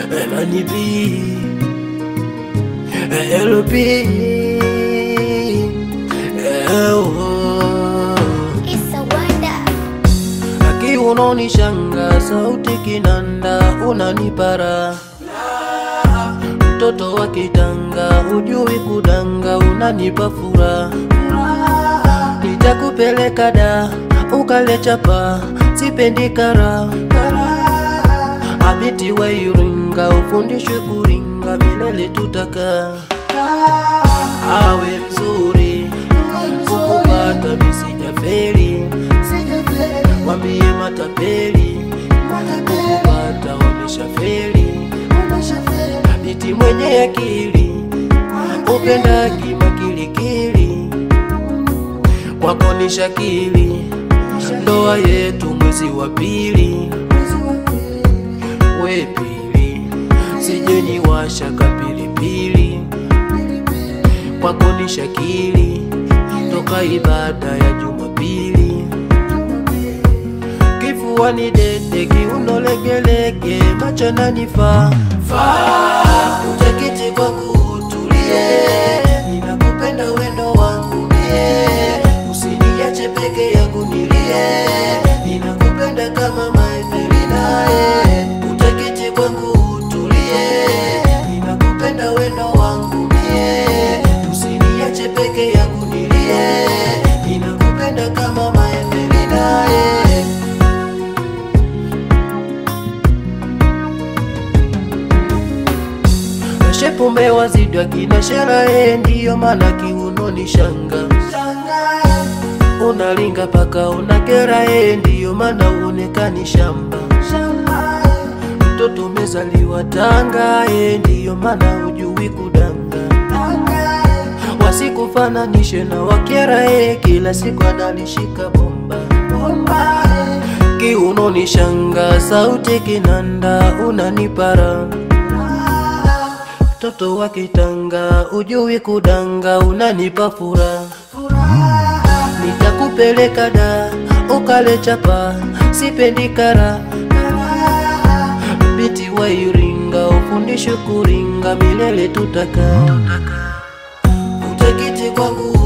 Money B, LP, It's a wonder. aki unonishanga sauti kinanda unanipara. Mtoto wa kitanga hujui kudanga unanipa furaha. Nitakupeleka da ukale chapa sipendi kara. Abiti wa Iringa ufundishwe kuringa milele tutaka. Awe mzuri kukupata misijaferi. Wambie matapeli kukupata wameshaferi. Abiti mwenye akili upenda kimakilikili. Kwako ni shakili ndoa yetu mwezi wa pili. We pili sije ni washa kapilipili. Kwako ni shakili toka ibada ya Jumapili. Kifuani dede kiuno legelege macho nanifaa. Utakiti kwangu utulie. Ninakupenda wendo wangu mie. Usiniache peke yangu nilie. Ninakupenda kama Maevelina. Utakiti kwangu utulie. Ninakupenda wendo wangu mie. Usiniache peke yangu nilie. Ninakupenda kama Maevelina. Shepu mewazidwa kina shera ndiyo maana kiunoni shanga. Unalinga paka unakera ndiyo maana uonekani shamba. Mtoto umezaliwa Tanga ndiyo maana hujui kudanga. Wasikufananishe na wakera kila siku analishika bomba. Kiunoni shanga sauti kinanda unanipara. Mtoto wa kitanga hujui kudanga unanipa furaha. Nitakupeleka da ukale chapa sipendi kara. Biti wa Iringa ufundishwe kuringa milele tutaka. Utakiti kwangu